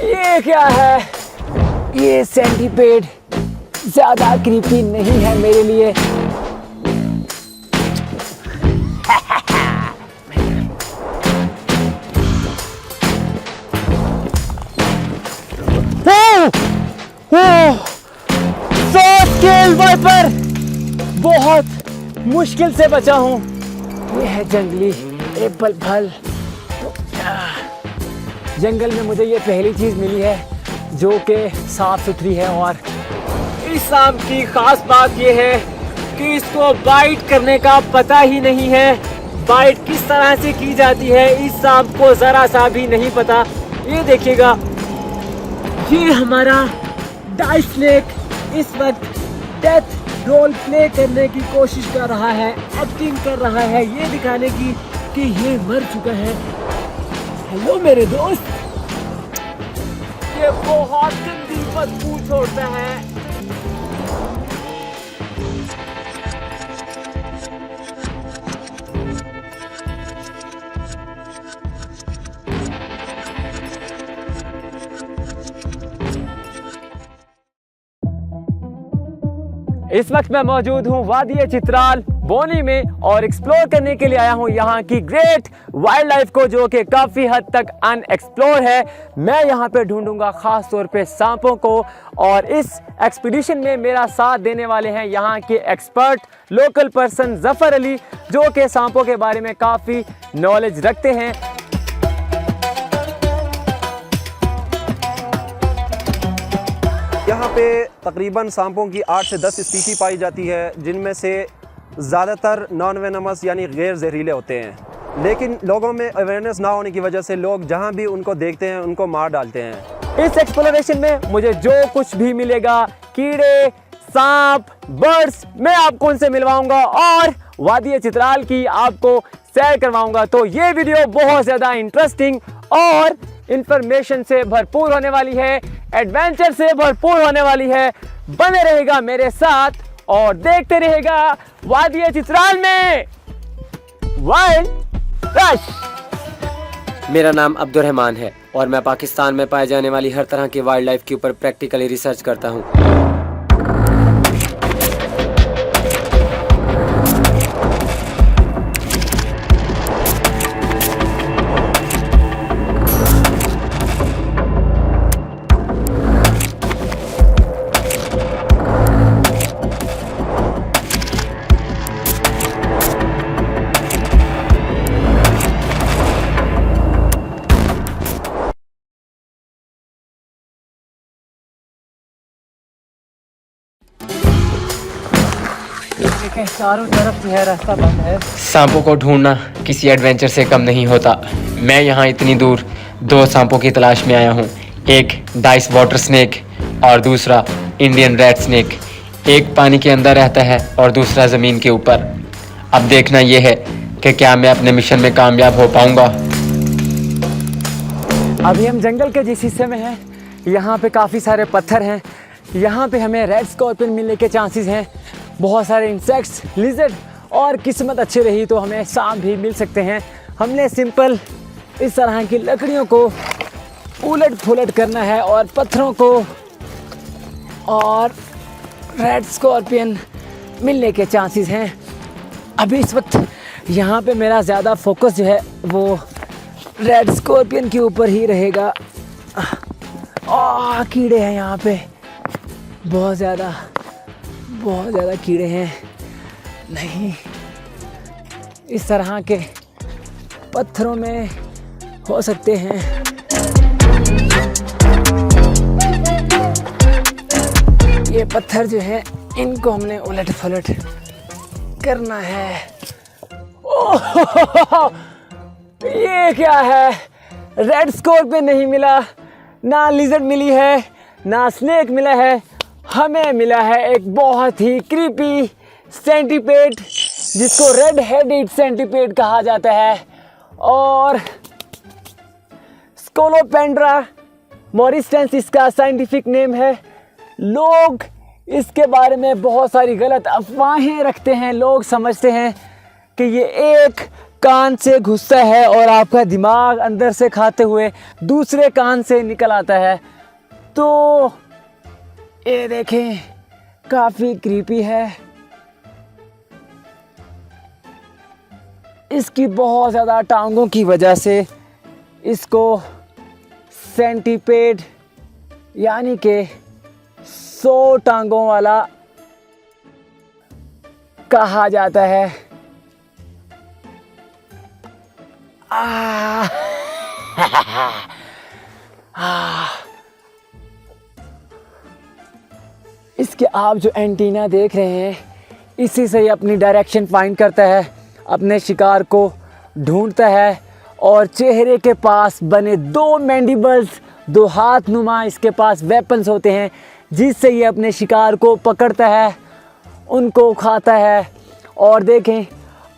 ये क्या है? ये सेंटीपेड ज्यादा क्रीपी नहीं है मेरे लिए। स्केल वाइपर, बहुत मुश्किल से बचा हूँ। ये है जंगली एप्पल फल। जंगल में मुझे ये पहली चीज मिली है जो कि साफ सुथरी है। और इस सांप की खास बात ये है कि इसको बाइट करने का पता ही नहीं है। बाइट किस तरह से की जाती है इस सांप को जरा सा भी नहीं पता। ये देखिएगा, ये हमारा डाइस स्नेक इस वक्त डेथ रोल प्ले करने की कोशिश कर रहा है, एक्टिंग कर रहा है ये दिखाने की कि ये मर चुका है। हेलो मेरे दोस्त, ये बहुत गंदी बदबू छोड़ता है। इस वक्त मैं मौजूद हूँ वादी चित्राल बोनी में और एक्सप्लोर करने के लिए आया हूँ यहाँ की ग्रेट वाइल्ड लाइफ को, जो कि काफ़ी हद तक अनएक्सप्लोर है। मैं यहाँ पे ढूंढूंगा ख़ास तौर पे सांपों को, और इस एक्सपीडिशन में मेरा साथ देने वाले हैं यहाँ के expert local person Zafar Ali, जो कि सांपों के बारे में काफ़ी नॉलेज रखते हैं। यहाँ पे तकरीबन सांपों की 8 से 10 स्पीशी पाई जाती है, जिनमें से ज़्यादातर नॉन वेनमस यानी गैर जहरीले होते हैं। लेकिन लोगों में अवेयरनेस ना होने की वजह से लोग जहाँ भी उनको देखते हैं उनको मार डालते हैं। इस एक्सप्लोरेशन में मुझे जो कुछ भी मिलेगा, कीड़े, सांप, बर्ड्स, मैं आपको उनसे मिलवाऊंगा और वादी चित्राल की आपको सैर करवाऊंगा। तो ये वीडियो बहुत ज़्यादा इंटरेस्टिंग और इंफॉर्मेशन से भरपूर होने वाली है, एडवेंचर से भरपूर होने वाली है। बने रहेगा मेरे साथ और देखते रहेगा वादी चित्राल में वाइल्ड रश। मेरा नाम अब्दुल रहमान है और मैं पाकिस्तान में पाए जाने वाली हर तरह की वाइल्ड लाइफ के ऊपर प्रैक्टिकली रिसर्च करता हूँ। चारों तरफ जो है रास्ता बंद है। सांपों को ढूंढना किसी एडवेंचर से कम नहीं होता। मैं यहाँ इतनी दूर 2 सांपों की तलाश में आया हूँ, एक डाइस वाटर स्नेक और दूसरा इंडियन रेड स्नेक। एक पानी के अंदर रहता है और दूसरा ज़मीन के ऊपर। अब देखना यह है कि क्या मैं अपने मिशन में कामयाब हो पाऊँगा। अभी हम जंगल के जिस हिस्से में हैं, यहाँ पे काफ़ी सारे पत्थर हैं। यहाँ पे हमें रेड स्कॉर्पियन मिलने के चांसेस हैं, बहुत सारे इंसेक्ट्स, लिजर्ड, और किस्मत अच्छी रही तो हमें सांप भी मिल सकते हैं। हमने सिंपल इस तरह की लकड़ियों को उलट पुलट करना है और पत्थरों को, और रेड स्कॉर्पियन मिलने के चांसेस हैं। अभी इस वक्त यहाँ पे मेरा ज़्यादा फोकस जो है वो रेड स्कॉर्पियन के ऊपर ही रहेगा। कीड़े हैं यहाँ पे, बहुत ज़्यादा कीड़े हैं। नहीं, इस तरह के पत्थरों में हो सकते हैं। ये पत्थर जो है इनको हमने उलट पुलट करना है। ओह, ये क्या है? रेड स्कॉर्पियन नहीं मिला, ना लिजर्ड मिली है, ना स्नेक मिला है। हमें मिला है एक बहुत ही क्रीपी सेंटीपेड, जिसको रेड हेडेड सेंटीपेड कहा जाता है, और स्कोलोपेंड्रा मोरिस्टेंस इसका साइंटिफिक नेम है। लोग इसके बारे में बहुत सारी गलत अफवाहें रखते हैं। लोग समझते हैं कि ये एक कान से घुसता है और आपका दिमाग अंदर से खाते हुए दूसरे कान से निकल आता है। तो ये देखें, काफ़ी क्रीपी है। इसकी बहुत ज़्यादा टांगों की वजह से इसको सेंटीपेड यानी कि 100 टांगों वाला कहा जाता है। इसके आप जो एंटीना देख रहे हैं, इसी से ये अपनी डायरेक्शन फाइंड करता है, अपने शिकार को ढूंढता है। और चेहरे के पास बने 2 मैंडिबल्स, 2 हाथ नुमा इसके पास वेपन्स होते हैं, जिससे ये अपने शिकार को पकड़ता है, उनको खाता है। और देखें,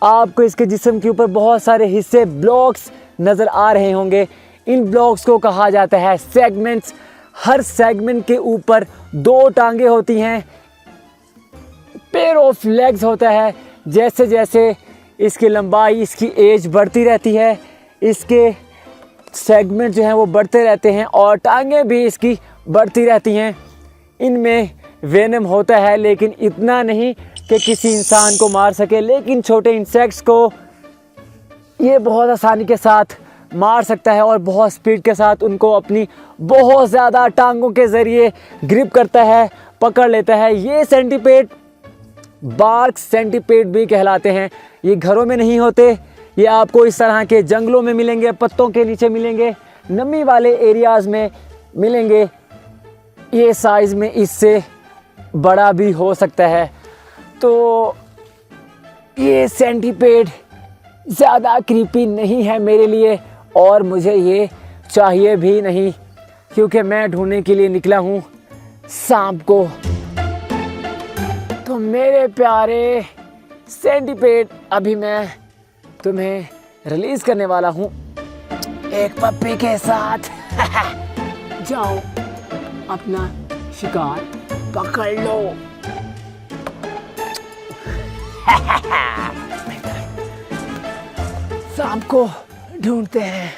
आपको इसके जिस्म के ऊपर बहुत सारे हिस्से, ब्लॉक्स नज़र आ रहे होंगे। इन ब्लॉक्स को कहा जाता है सेगमेंट्स। हर सेगमेंट के ऊपर 2 टांगे होती हैं, पेयर ऑफ लेग्स होता है। जैसे जैसे इसकी लंबाई, इसकी एज बढ़ती रहती है, इसके सेगमेंट जो हैं वो बढ़ते रहते हैं और टांगें भी इसकी बढ़ती रहती हैं। इनमें वेनम होता है, लेकिन इतना नहीं कि किसी इंसान को मार सके, लेकिन छोटे इंसेक्ट्स को ये बहुत आसानी के साथ मार सकता है और बहुत स्पीड के साथ उनको अपनी बहुत ज़्यादा टांगों के ज़रिए ग्रिप करता है, पकड़ लेता है। ये सेंटीपेड बार्क सेंटीपेड भी कहलाते हैं। ये घरों में नहीं होते, ये आपको इस तरह के जंगलों में मिलेंगे, पत्तों के नीचे मिलेंगे, नमी वाले एरियाज़ में मिलेंगे। ये साइज़ में इससे बड़ा भी हो सकता है। तो ये सेंटीपेड ज़्यादा क्रीपी नहीं है मेरे लिए, और मुझे ये चाहिए भी नहीं, क्योंकि मैं ढूंढने के लिए निकला हूँ सांप को। तो मेरे प्यारे सेंटीपेड, अभी मैं तुम्हें रिलीज़ करने वाला हूँ एक पप्पी के साथ। जाओ, अपना शिकार पकड़ लो। सांप को ढूंढते हैं।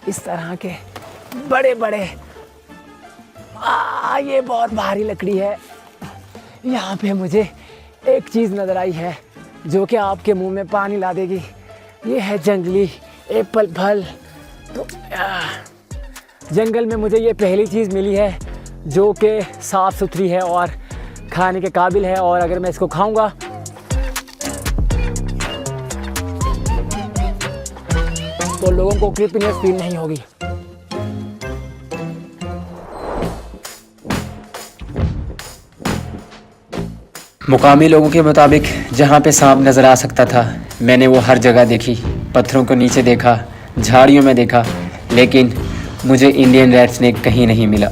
इस तरह के बड़े बड़े, ये बहुत भारी लकड़ी है। यहाँ पे मुझे एक चीज़ नज़र आई है जो कि आपके मुंह में पानी ला देगी। ये है जंगली एप्पल फल। तो जंगल में मुझे ये पहली चीज़ मिली है जो कि साफ़ सुथरी है और खाने के काबिल है, और अगर मैं इसको खाऊंगा तो लोगों को क्रीपीनेस फील नहीं होगी। मुकामी लोगों के मुताबिक जहाँ पे सांप नज़र आ सकता था, मैंने वो हर जगह देखी। पत्थरों को नीचे देखा, झाड़ियों में देखा, लेकिन मुझे इंडियन रेड स्नेक कहीं नहीं मिला।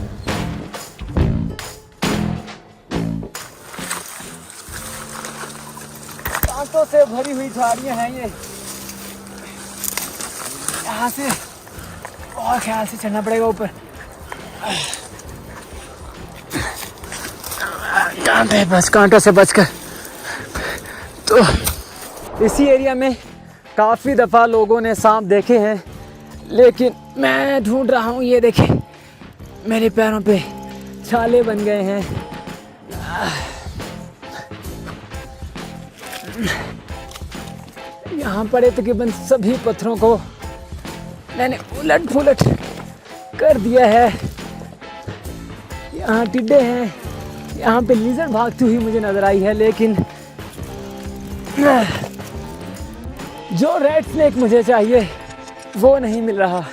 कांटों से भरी हुई झाड़ियाँ हैं ये। यहाँ से और ख्याल से चढ़ना पड़ेगा ऊपर। कांटे बस, कांटों से बचकर। तो इसी एरिया में काफ़ी दफ़ा लोगों ने सांप देखे हैं, लेकिन मैं ढूंढ रहा हूँ। ये देखें, मेरे पैरों पे छाले बन गए हैं। यहाँ पर तकरीबन सभी पत्थरों को मैंने उलट पुलट कर दिया है। यहाँ टिड्डे हैं, यहाँ पे लिजर्ड भागती हुई मुझे नज़र आई है, लेकिन जो रेड स्नेक मुझे चाहिए वो नहीं मिल रहा।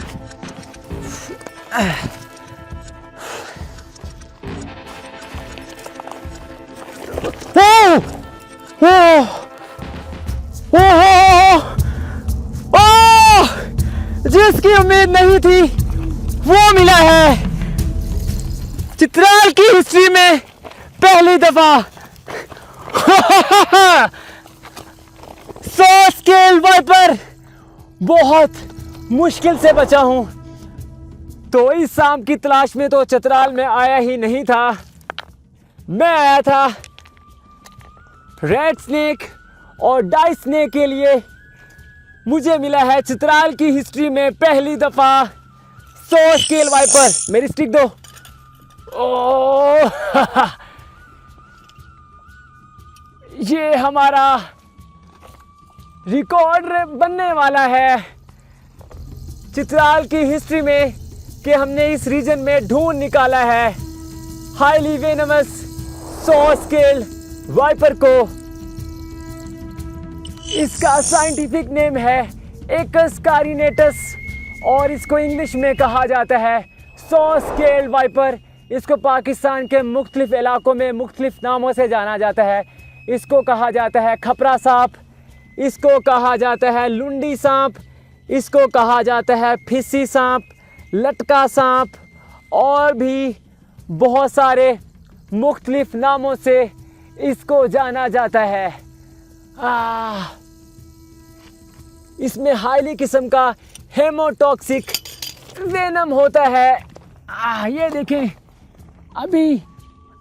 जिसकी उम्मीद नहीं थी वो मिला है। चित्राल की हिस्ट्री में पहली दफा 100 स्केल वाइपर बहुत मुश्किल से बचा हूं। तो इस सांप की तलाश में तो चित्राल में आया ही नहीं था, मैं आया था रेड स्नेक और डाइस स्नेक के लिए मुझे मिला है चित्राल की हिस्ट्री में पहली दफा 100 स्केल वाइपर। मेरी स्टिक दो। ओह ये हमारा रिकॉर्ड बनने वाला है चित्राल की हिस्ट्री में कि हमने इस रीजन में ढूंढ निकाला है हाईली वेनमस 100 स्केल वाइपर को। इसका साइंटिफिक नेम है एकस कारिनेटस और इसको इंग्लिश में कहा जाता है 100 स्केल वाइपर। इसको पाकिस्तान के मुख्तलिफ इलाकों में मुख्तलिफ नामों से जाना जाता है। इसको कहा जाता है खपरा सांप, इसको कहा जाता है लुंडी सांप, इसको कहा जाता है फिसी सांप, लटका सांप और भी बहुत सारे मुख्तलिफ नामों से इसको जाना जाता है। इसमें हाईली किस्म का हेमोटॉक्सिक वेनम होता है। ये देखें अभी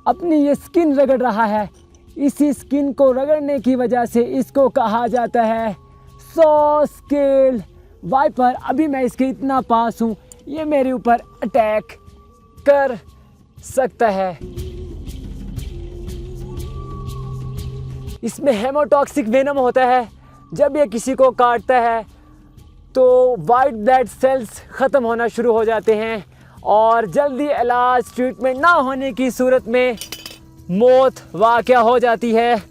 अपनी ये स्किन रगड़ रहा है। इसी स्किन को रगड़ने की वजह से इसको कहा जाता है 100 स्केल वाइपर। अभी मैं इसके इतना पास हूँ, ये मेरे ऊपर अटैक कर सकता है। इसमें हेमोटॉक्सिक वेनम होता है। जब ये किसी को काटता है तो वाइट ब्लड सेल्स ख़त्म होना शुरू हो जाते हैं और जल्दी इलाज ट्रीटमेंट ना होने की सूरत में मौत वाक़या हो जाती है।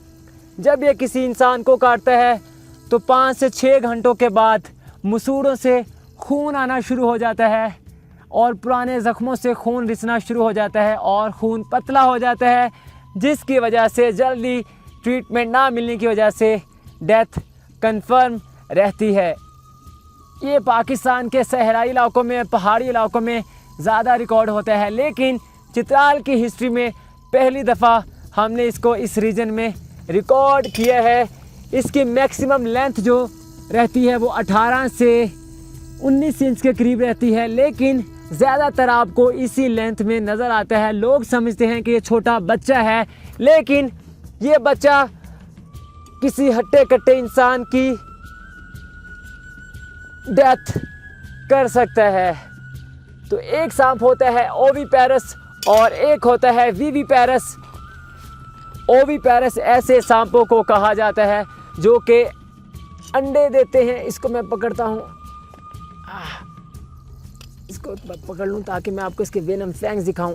जब ये किसी इंसान को काटता है तो 5 से 6 घंटों के बाद मसूड़ों से खून आना शुरू हो जाता है और पुराने ज़ख्मों से खून रिसना शुरू हो जाता है और खून पतला हो जाता है, जिसकी वजह से जल्दी ट्रीटमेंट ना मिलने की वजह से डेथ कंफर्म रहती है। ये पाकिस्तान के सहराई इलाकों में, पहाड़ी इलाकों में ज़्यादा रिकॉर्ड होता है, लेकिन चित्राल की हिस्ट्री में पहली दफ़ा हमने इसको इस रीजन में रिकॉर्ड किया है। इसकी मैक्सिमम लेंथ जो रहती है वो 18 से 19 इंच के करीब रहती है, लेकिन ज़्यादातर आपको इसी लेंथ में नज़र आता है। लोग समझते हैं कि ये छोटा बच्चा है, लेकिन ये बच्चा किसी हट्टे कट्टे इंसान की डेथ कर सकता है। तो एक सांप होता है ओविपेरस और एक होता है विविपेरस। ओविपेरस ऐसे सांपों को कहा जाता है जो कि अंडे देते हैं। इसको मैं पकड़ता हूँ, इसको पकड़ लूँ ताकि मैं आपको इसके वेनम फैंग्स दिखाऊं।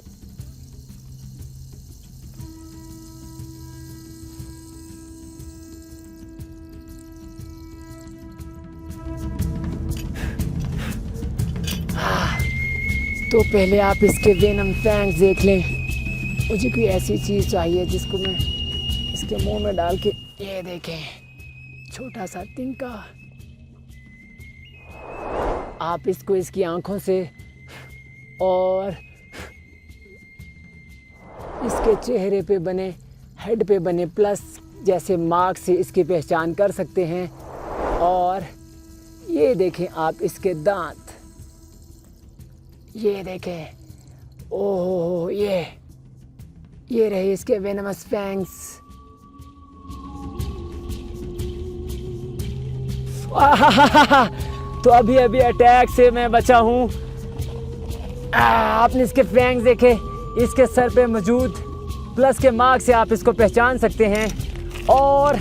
तो पहले आप इसके वेनम फैंग्स देख लें। मुझे कोई ऐसी चीज़ चाहिए जिसको मैं इसके मुंह में डाल के, ये देखें छोटा सा तिनका। आप इसको इसकी आंखों से और इसके चेहरे पे बने, हेड पे बने प्लस जैसे मार्क से इसकी पहचान कर सकते हैं। और ये देखें आप इसके दांत, ये देखें, ओह ये रहे इसके वेनमस फैंग्स। तो अभी अटैक से मैं बचा हूँ। आपने इसके फैंग्स देखे, इसके सर पे मौजूद प्लस के मार्क से आप इसको पहचान सकते हैं। और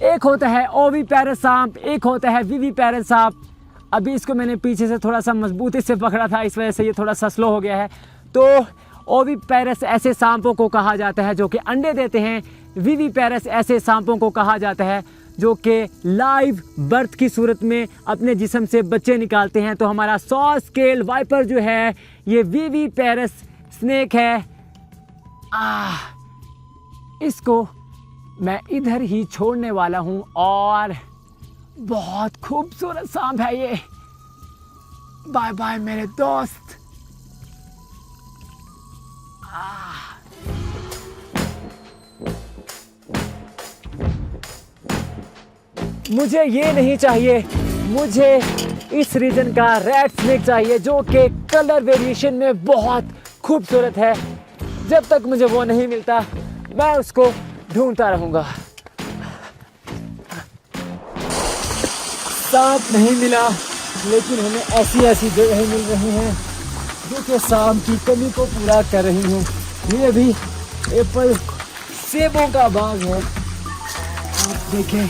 एक होता है ओविपेरस सांप, एक होता है विविपेरस सांप। अभी इसको मैंने पीछे से थोड़ा सा मजबूती से पकड़ा था, इस वजह से ये थोड़ा सा स्लो हो गया है। तो ओविपेरस ऐसे सांपों को कहा जाता है जो कि अंडे देते हैं। विविपेरस ऐसे सांपों को कहा जाता है जो कि लाइव बर्थ की सूरत में अपने जिस्म से बच्चे निकालते हैं। तो हमारा 100 स्केल वाइपर जो है ये विविपेरस स्नेक है। इसको मैं इधर ही छोड़ने वाला हूँ और बहुत खूबसूरत सांप है ये। बाय बाय मेरे दोस्त। मुझे ये नहीं चाहिए, मुझे इस रीजन का रेड स्नेक चाहिए जो कि कलर वेरिएशन में बहुत खूबसूरत है। जब तक मुझे वो नहीं मिलता मैं उसको ढूंढता रहूँगा। सांप नहीं मिला, लेकिन हमें ऐसी ऐसी जगह मिल रही हैं जो कि सांप की कमी को पूरा कर रही हैं। ये भी एप्पल सेबों का बाग है। आप देखें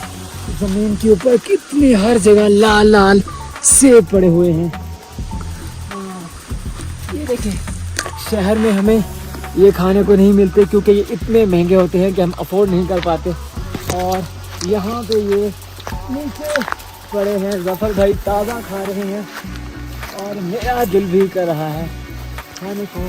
ज़मीन के ऊपर कितनी हर जगह लाल लाल सेब पड़े हुए हैं। ये देखें, शहर में हमें ये खाने को नहीं मिलते क्योंकि ये इतने महंगे होते हैं कि हम अफोर्ड नहीं कर पाते। और यहाँ पे ये नीचे पड़े हैं। जफ़र भाई ताज़ा खा रहे हैं और मेरा दिल भी कर रहा है खाने को।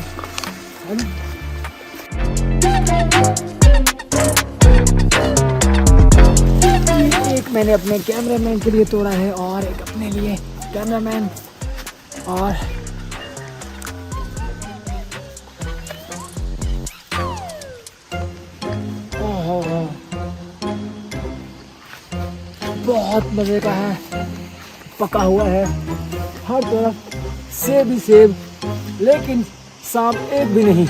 एक मैंने अपने कैमरामैन के लिए तोड़ा है और एक अपने लिए कैमरामैन। और बहुत मज़े का है, पका हुआ है, हर तरफ सेब ही सेब, लेकिन सांप एक भी नहीं।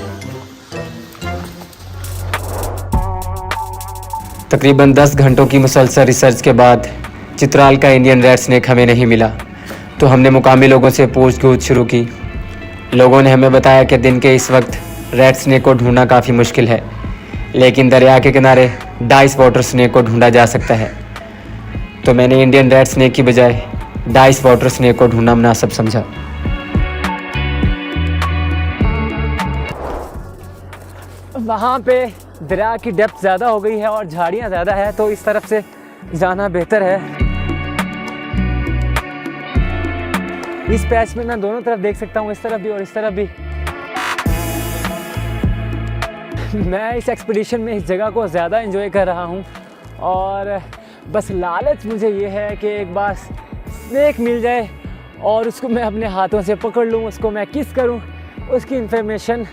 तकरीबन 10 घंटों की मुसलसल रिसर्च के बाद चित्राल का इंडियन रेड स्नेक हमें नहीं मिला, तो हमने मुकामी लोगों से पूछगछ शुरू की। लोगों ने हमें बताया कि दिन के इस वक्त रेड स्नेक को ढूंढना काफ़ी मुश्किल है, लेकिन दरिया के किनारे डाइस वाटर स्नेक को ढूंढा जा सकता है। तो मैंने इंडियन रेड स्नेक की बजाय डाइस वाटर स्नेक को ढूंढना मुनासिब समझा। वहाँ पे दरिया की डेप्थ ज़्यादा हो गई है और झाड़ियाँ ज़्यादा है, तो इस तरफ से जाना बेहतर है। इस पैच में मैं दोनों तरफ देख सकता हूँ, इस तरफ भी और इस तरफ भी। मैं इस एक्सपीडिशन में इस जगह को ज़्यादा एंजॉय कर रहा हूँ और बस लालच मुझे ये है कि एक बार स्नेक मिल जाए और उसको मैं अपने हाथों से पकड़ लूँ, उसको मैं किस करूँ, उसकी इन्फॉर्मेशन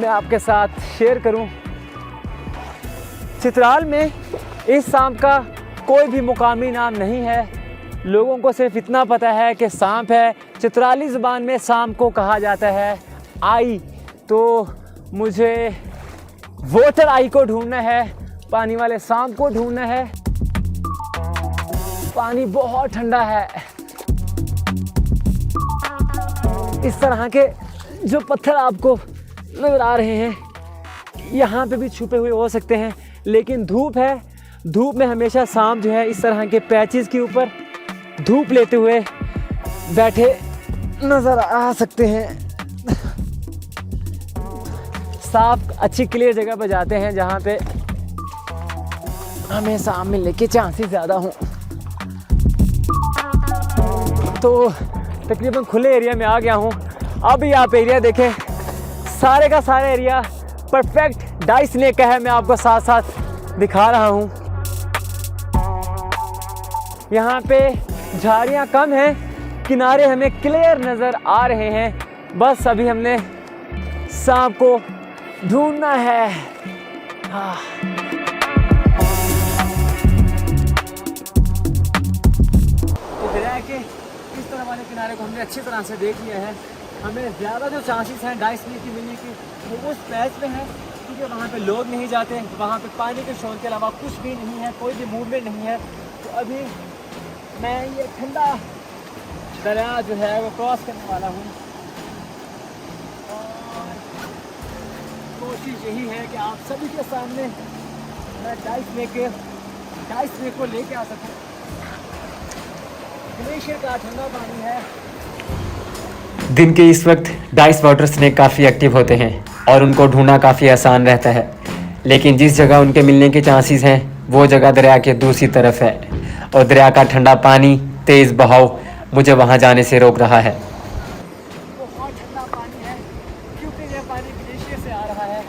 मैं आपके साथ शेयर करूँ। चित्राल में इस सांप का कोई भी मुकामी नाम नहीं है। लोगों को सिर्फ इतना पता है कि सांप है। चित्राली ज़ुबान में सांप को कहा जाता है आई। तो मुझे वाटर आई को ढूंढना है, पानी वाले सांप को ढूंढना है। पानी बहुत ठंडा है। इस तरह के जो पत्थर आपको नजर आ रहे हैं यहाँ पे भी छुपे हुए हो सकते हैं, लेकिन धूप है। धूप में हमेशा सांप जो है इस तरह के पैचेस के ऊपर धूप लेते हुए बैठे नज़र आ सकते हैं। साफ अच्छी क्लियर जगह पर जाते हैं जहाँ पे हमें सांप मिलने के चांसेस ज़्यादा हों। तो तकरीबन खुले एरिया में आ गया हूँ। अब आप एरिया देखें, सारे का सारा एरिया परफेक्ट डाइस स्नेक का है। मैं आपको साथ साथ दिखा रहा हूँ। यहाँ पे झाड़ियाँ कम हैं, किनारे हमें क्लियर नज़र आ रहे हैं। बस अभी हमने सांप को ढूंढना है। तो दरिया के इस तरह वाले किनारे को हमने अच्छी तरह से देख लिया है। हमें ज़्यादा जो चांसेस हैं डाइस स्नेक की मिलने की वो उस पैच में है, क्योंकि वहाँ पे लोग नहीं जाते, वहाँ पे पानी के शोर के अलावा कुछ भी नहीं है, कोई भी मूवमेंट नहीं है। तो अभी मैं ये ठंडा दरिया जो है वो क्रॉस करने वाला हूँ और कोशिश यही है कि आप सभी के सामने मैं डाइस स्नेक को लेके आ सकूँ। ग्लेशियर का ठंडा पानी है। दिन के इस वक्त डाइस वाटर स्नेक काफ़ी एक्टिव होते हैं और उनको ढूंढना काफ़ी आसान रहता है, लेकिन जिस जगह उनके मिलने के चांसेस हैं वो जगह दरिया के दूसरी तरफ है और दरिया का ठंडा पानी, तेज़ बहाव मुझे वहाँ जाने से रोक रहा है। बहुत ठंडा पानी है क्योंकि ये पानी ग्लेशियर से आ रहा है।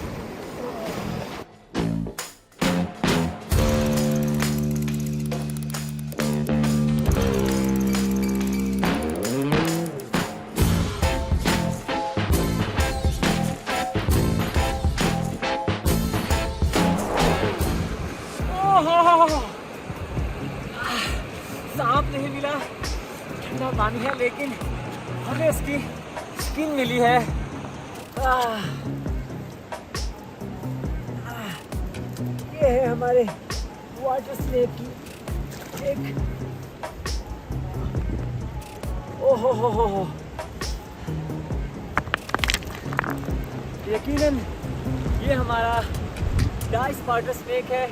सांप नहीं मिला, ठंडा पानी है, लेकिन हमें इसकी स्किन मिली है। ये है हमारे वाटर स्नेक की एक ओहो हो। यकीनन ये हमारा डाइस वाटर स्नेक है।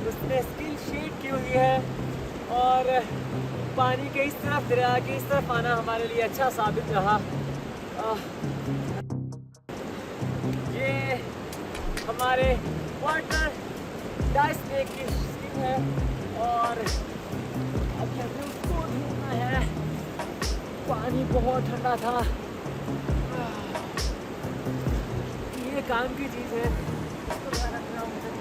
उसने स्किन शीट की हुई है और पानी के इस तरफ दरिया के इस तरफ आना हमारे लिए अच्छा साबित रहा। ये हमारे वाटर डाइस स्नेक की स्किन है और अब हमें उसको ढूंढना है। पानी बहुत ठंडा था। ये काम की चीज़ है, इसको ध्यान रखना होगा।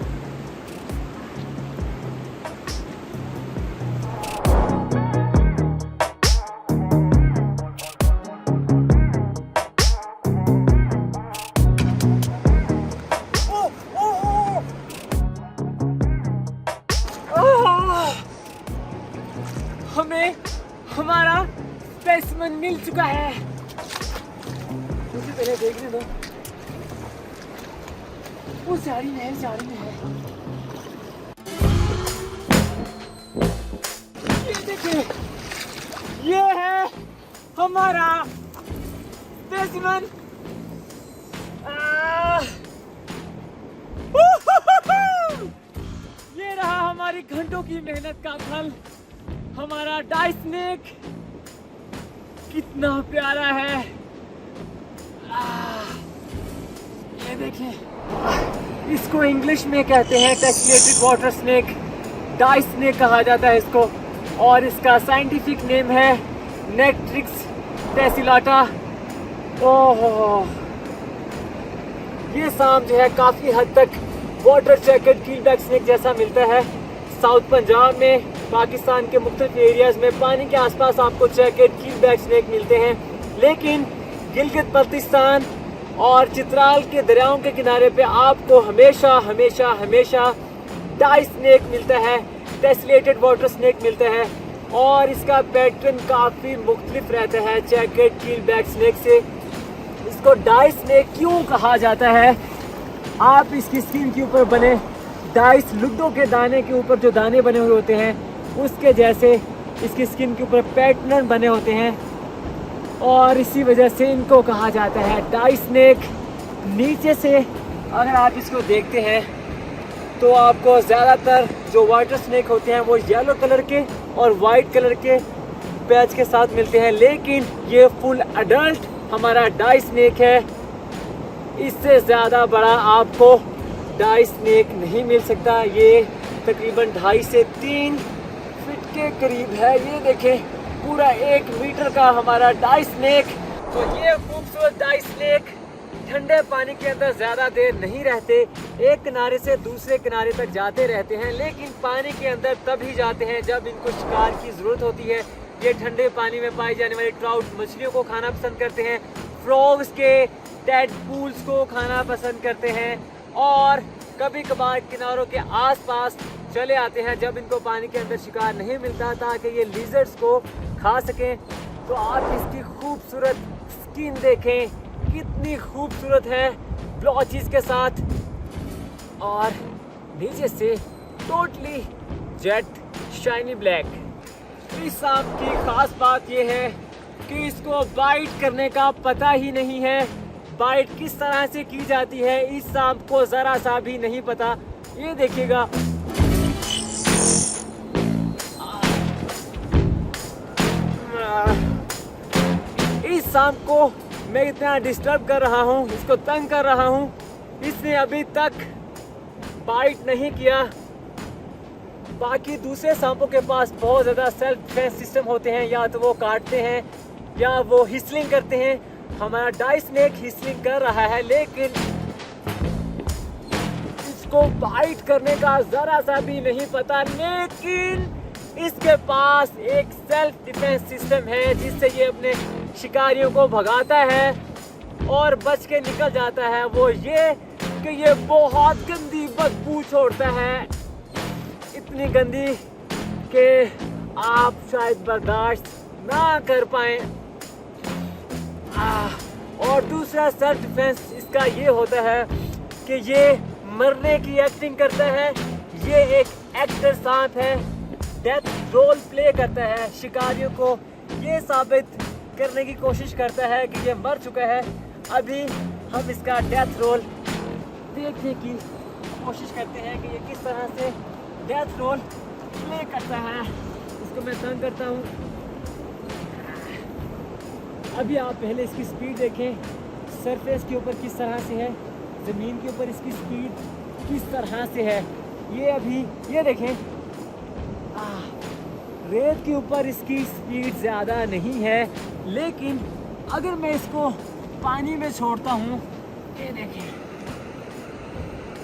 हमें हमारा स्पेसिमेन मिल चुका है। मुझे पहले देखने दो। वो झाड़ी में है, झाड़ी में है। ये देखिए, ये है हमारा स्पेसिमेन। ये रहा हमारी घंटों की मेहनत का फल। हमारा डाइस स्नेक कितना प्यारा है। ये देखिए, इसको इंग्लिश में कहते हैं टेस्लेटेड वाटर स्नेक, डाइस स्नेक कहा जाता है इसको। और इसका साइंटिफिक नेम है नेक्ट्रिक्स टेसिलाटा। ओह, ये सांप जो है काफ़ी हद तक वाटर जैकेट कीलबैक स्नेक जैसा मिलता है। साउथ पंजाब में, पाकिस्तान के मुख्तलिफ एरियाज़ में पानी के आसपास आपको जैकेट कीलबैक स्नेक मिलते हैं, लेकिन गिलगित बल्तिस्तान और चित्राल के दरियाओं के किनारे पे आपको हमेशा हमेशा हमेशा डाइस स्नेक मिलता है, टेस्लेटेड वाटर स्नेक मिलता है। और इसका पैटर्न काफ़ी मुख्तलिफ रहता है जैकेट कीलबैक स्नेक से। इसको डाइस स्नेक क्यों कहा जाता है? आप इसकी स्किन के ऊपर बने डाइस लुड्डो के दाने के ऊपर जो दाने बने हुए होते हैं, उसके जैसे इसकी स्किन के ऊपर पैटर्न बने होते हैं और इसी वजह से इनको कहा जाता है डाइस स्नेक। नीचे से अगर आप इसको देखते हैं तो आपको ज़्यादातर जो वाटर स्नेक होते हैं वो येलो कलर के और वाइट कलर के पैच के साथ मिलते हैं, लेकिन ये फुल अडल्ट हमारा डाइस स्नेक है। इससे ज़्यादा बड़ा आपको डाइस स्नेक नहीं मिल सकता। ये तकरीबन 2.5 से 3 फीट के करीब है। ये देखें, पूरा 1 मीटर का हमारा डाइस स्नेक। तो ये खूबसूरत डाइस स्नेक ठंडे पानी के अंदर ज़्यादा देर नहीं रहते, एक किनारे से दूसरे किनारे तक जाते रहते हैं, लेकिन पानी के अंदर तभी जाते हैं जब इनको शिकार की ज़रूरत होती है। ये ठंडे पानी में पाई जाने वाली ट्राउट मछलियों को खाना पसंद करते हैं, फ्रॉग्स के टैडपूल्स को खाना पसंद करते हैं और कभी कभार किनारों के आसपास चले आते हैं जब इनको पानी के अंदर शिकार नहीं मिलता, ताकि ये लिजर्ड्स को खा सकें। तो आप इसकी खूबसूरत स्किन देखें, कितनी खूबसूरत है ब्लॉचेस के साथ, और नीचे से टोटली जेट शाइनी ब्लैक। इस सांप की खास बात यह है कि इसको बाइट करने का पता ही नहीं है। बाइट किस तरह से की जाती है इस सांप को ज़रा सा भी नहीं पता। ये देखिएगा, इस सांप को मैं इतना डिस्टर्ब कर रहा हूँ, इसको तंग कर रहा हूँ, इसने अभी तक बाइट नहीं किया। बाकी दूसरे सांपों के पास बहुत ज़्यादा सेल्फ डिफेंस सिस्टम होते हैं, या तो वो काटते हैं या वो हिसलिंग करते हैं। हमारा डाइस स्नेक हिसलिंग कर रहा है, लेकिन इसको बाइट करने का ज़रा सा भी नहीं पता। लेकिन इसके पास एक सेल्फ डिफेंस सिस्टम है जिससे ये अपने शिकारियों को भगाता है और बच के निकल जाता है। वो ये कि ये बहुत गंदी बदबू छोड़ता है, इतनी गंदी कि आप शायद बर्दाश्त ना कर पाएं। और दूसरा सेल्फ डिफेंस इसका ये होता है कि ये मरने की एक्टिंग करता है। ये एक एक्टर सांप है, डेथ रोल प्ले करता है शिकारियों को ये साबित करने की कोशिश करता है कि ये मर चुका है। अभी हम इसका डेथ रोल देखने की कोशिश करते हैं कि ये किस तरह से डेथ रोल प्ले करता है। इसको मैं तंग करता हूँ। अभी आप पहले इसकी स्पीड देखें, सरफेस के ऊपर किस तरह से है, ज़मीन के ऊपर इसकी स्पीड किस तरह से है। ये अभी ये देखें, रेत के ऊपर इसकी स्पीड ज़्यादा नहीं है, लेकिन अगर मैं इसको पानी में छोड़ता हूँ, ये देखें,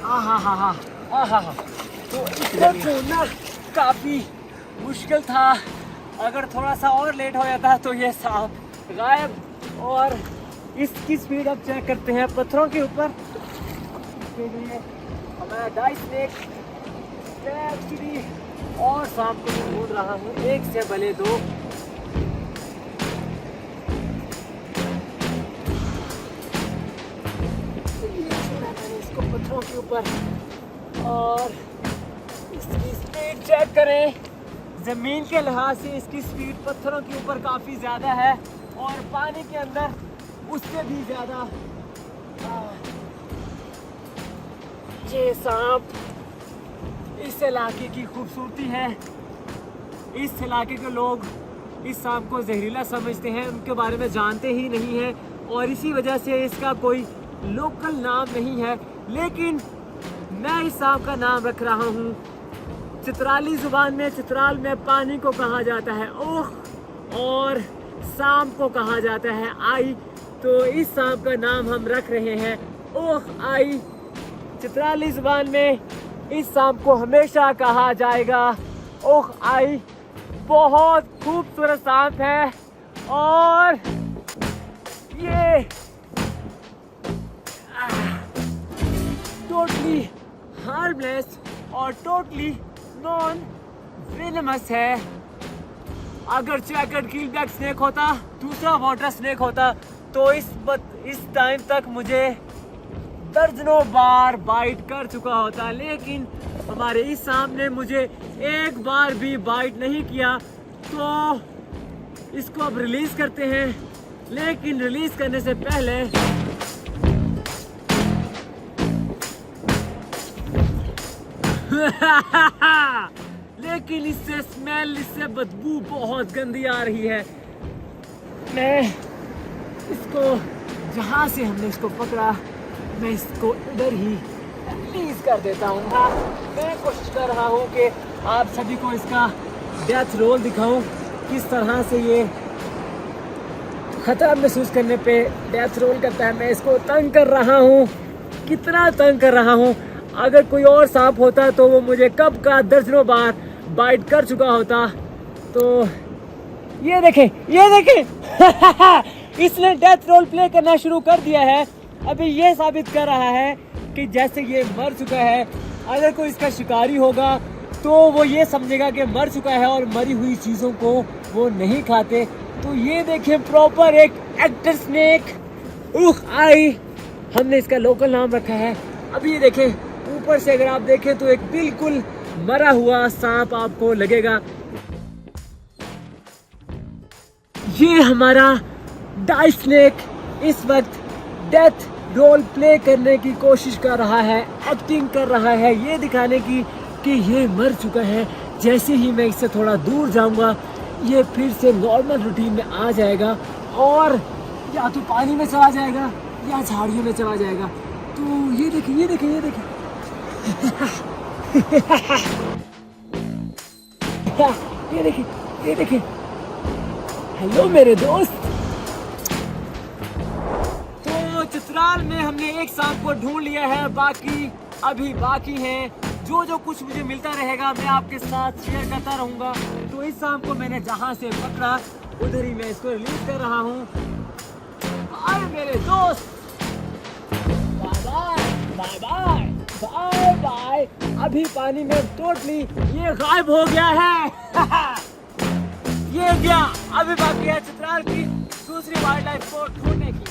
हा, तो इसको छोड़ना काफ़ी मुश्किल था। अगर थोड़ा सा और लेट हो जाता तो ये सांप गायब। और इसकी स्पीड अब चेक करते हैं पत्थरों के ऊपर। इसके लिए हमारा डाइस स्नेक एक्चुअली और सांप को मैं ढूंढ रहा हूँ, एक से भले दो। इसको पत्थरों के ऊपर और इसकी स्पीड चेक करें। ज़मीन के लिहाज से इसकी स्पीड पत्थरों के ऊपर काफ़ी ज़्यादा है और पानी के अंदर उससे भी ज़्यादा। ये सांप इस इलाके की खूबसूरती है। इस इलाके के लोग इस सांप को जहरीला समझते हैं, उनके बारे में जानते ही नहीं है और इसी वजह से इसका कोई लोकल नाम नहीं है। लेकिन मैं इस सांप का नाम रख रहा हूँ। चित्राली ज़ुबान में चित्राल में पानी को कहा जाता है ओख और सांप को कहा जाता है आई। तो इस सांप का नाम हम रख रहे हैं ओख आई। चित्राली ज़ुबान में इस सांप को हमेशा कहा जाएगा ओख आई। बहुत खूबसूरत सांप है और ये टोटली हार्मलेस और टोटली नॉन वेनमस है। अगर चेकर्ड कीलबैक स्नेक होता, दूसरा वाटर स्नेक होता, तो इस टाइम तक मुझे दर्जनों बार बाइट कर चुका होता। लेकिन हमारे इस सांप ने मुझे एक बार भी बाइट नहीं किया। तो इसको अब रिलीज़ करते हैं, लेकिन रिलीज़ करने से पहले लेकिन इससे स्मेल, इससे बदबू बहुत गंदी आ रही है। मैं इसको जहाँ से हमने इसको पकड़ा, मैं इसको इधर ही रिलीज कर देता हूँ। मैं कोशिश कर रहा हूँ कि आप सभी को इसका डेथ रोल दिखाऊं, किस तरह से ये ख़तरा महसूस करने पे डेथ रोल करता है। मैं इसको तंग कर रहा हूँ, कितना तंग कर रहा हूँ। अगर कोई और सांप होता तो वो मुझे कब का दर्जनों बार बाइट कर चुका होता। तो ये देखें इसने डेथ रोल प्ले करना शुरू कर दिया है। अभी ये साबित कर रहा है कि जैसे ये मर चुका है। अगर कोई इसका शिकारी होगा तो वो ये समझेगा कि मर चुका है और मरी हुई चीज़ों को वो नहीं खाते। तो ये देखें, प्रॉपर एक एक्टर स्नेक उख आई, हमने इसका लोकल नाम रखा है। अभी ये देखें, ऊपर से अगर आप देखें तो एक बिल्कुल मरा हुआ सांप आपको लगेगा। ये हमारा डाइस स्नेक इस वक्त डेथ रोल प्ले करने की कोशिश कर रहा है, एक्टिंग कर रहा है, ये दिखाने की कि ये मर चुका है। जैसे ही मैं इससे थोड़ा दूर जाऊंगा, ये फिर से नॉर्मल रूटीन में आ जाएगा और या तो पानी में चला जाएगा या झाड़ियों में चला जाएगा। तो ये देखें ये देखें। हेलो मेरे दोस्त। तो चित्राल में हमने एक सांप को ढूंढ लिया है, बाकी अभी बाकी हैं। जो कुछ मुझे मिलता रहेगा मैं आपके साथ शेयर करता रहूँगा। तो इस सांप को मैंने जहाँ से पकड़ा उधर ही मैं इसको रिलीज कर रहा हूँ। बाय मेरे दोस्त, बाय बाय। अभी पानी में टोटली ये गायब हो गया है। ये गया। अभी बाकी है चित्राल की दूसरी वाइल्ड लाइफ को ढूंढने की।